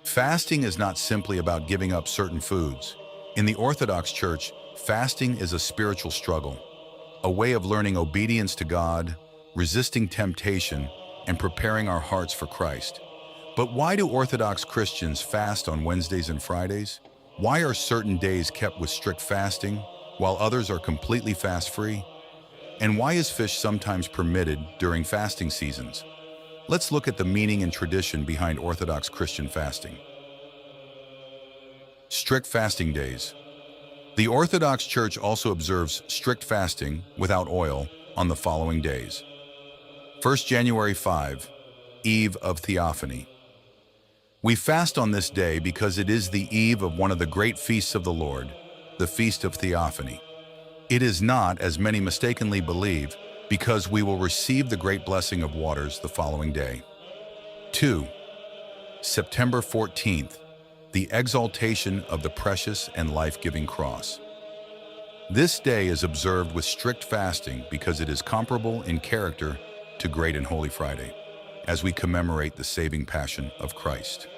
Fasting is not simply about giving up certain foods. In the Orthodox Church, fasting is a spiritual struggle, a way of learning obedience to God, resisting temptation, and preparing our hearts for Christ. But why do Orthodox Christians fast on Wednesdays and Fridays? Why are certain days kept with strict fasting, while others are completely fast-free? And why is fish sometimes permitted during fasting seasons? Let's look at the meaning and tradition behind Orthodox Christian fasting. Strict fasting days. The Orthodox Church also observes strict fasting without oil on the following days. 1st January 5, Eve of Theophany. We fast on this day because it is the eve of one of the great feasts of the Lord, the Feast of Theophany. It is not, as many mistakenly believe, because we will receive the great blessing of waters the following day. 2. September 14th, the exaltation of the precious and life-giving cross. This day is observed with strict fasting because it is comparable in character to Great and Holy Friday, as we commemorate the saving passion of Christ.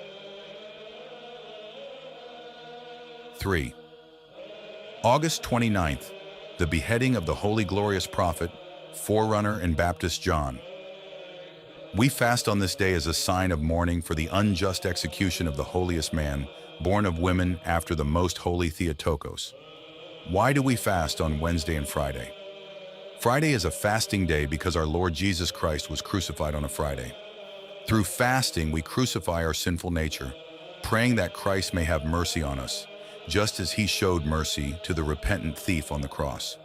3. August 29th, the beheading of the holy glorious prophet, forerunner and Baptist John. We fast on this day as a sign of mourning for the unjust execution of the holiest man, born of women after the most holy Theotokos. Why do we fast on Wednesday and Friday? Friday is a fasting day because our Lord Jesus Christ was crucified on a Friday. Through fasting, we crucify our sinful nature, praying that Christ may have mercy on us, just as he showed mercy to the repentant thief on the cross.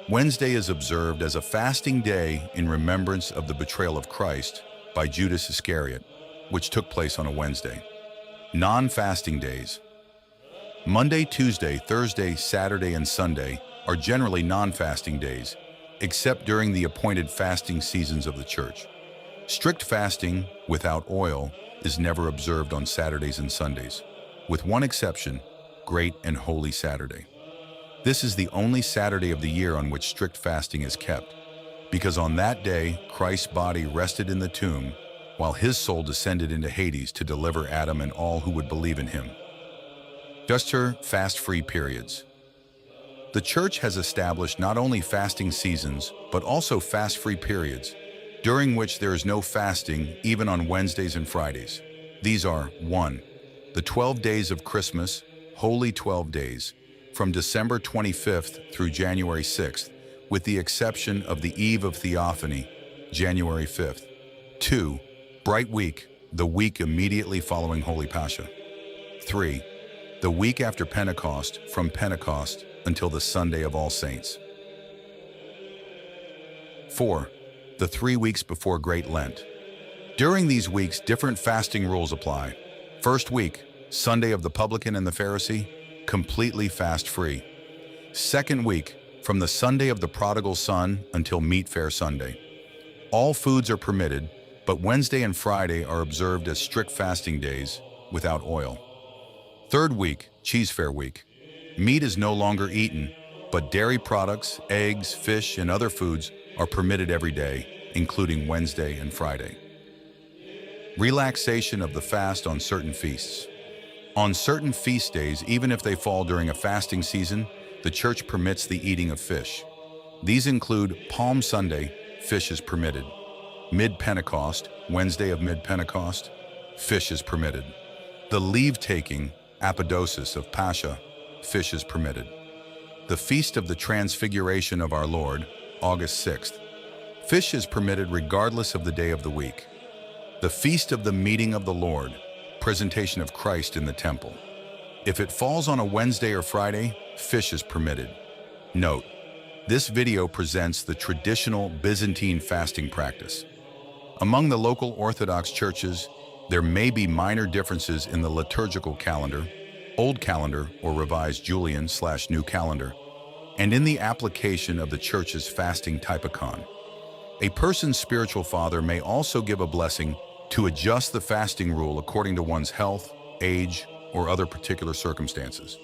Wednesday is observed as a fasting day in remembrance of the betrayal of Christ by Judas Iscariot, which took place on a Wednesday. Non-fasting days. Monday, Tuesday, Thursday, Saturday, and Sunday are generally non-fasting days, except during the appointed fasting seasons of the Church. Strict fasting without oil is never observed on Saturdays and Sundays, with one exception, Great and Holy Saturday. This is the only Saturday of the year on which strict fasting is kept, because on that day, Christ's body rested in the tomb, while his soul descended into Hades to deliver Adam and all who would believe in him. Just fast-free periods. The Church has established not only fasting seasons, but also fast-free periods, during which there is no fasting even on Wednesdays and Fridays. These are 1. The 12 days of Christmas, Holy 12 days, from December 25th through January 6th, with the exception of the Eve of Theophany, January 5th. 2. Bright Week, the week immediately following Holy Pascha. 3. The week after Pentecost, from Pentecost until the Sunday of All Saints. 4. The 3 weeks before Great Lent. During these weeks, different fasting rules apply. First week, Sunday of the Publican and the Pharisee, completely fast-free. Second week, from the Sunday of the Prodigal Son until Meat Fair Sunday. All foods are permitted, but Wednesday and Friday are observed as strict fasting days without oil. Third week, Cheese Fair Week. Meat is no longer eaten, but dairy products, eggs, fish, and other foods are permitted every day, including Wednesday and Friday. Relaxation of the fast on certain feasts. On certain feast days, even if they fall during a fasting season, the Church permits the eating of fish. These include Palm Sunday, fish is permitted. Mid-Pentecost, Wednesday of Mid-Pentecost, fish is permitted. The leave-taking, Apodosis of Pascha, fish is permitted. The Feast of the Transfiguration of our Lord, August 6th. Fish is permitted regardless of the day of the week. The Feast of the Meeting of the Lord, presentation of Christ in the temple. If it falls on a Wednesday or Friday, fish is permitted. Note, this video presents the traditional Byzantine fasting practice. Among the local Orthodox churches, there may be minor differences in the liturgical calendar, Old Calendar or Revised Julian/New Calendar, and in the application of the Church's fasting typicon. A person's spiritual father may also give a blessing to adjust the fasting rule according to one's health, age, or other particular circumstances.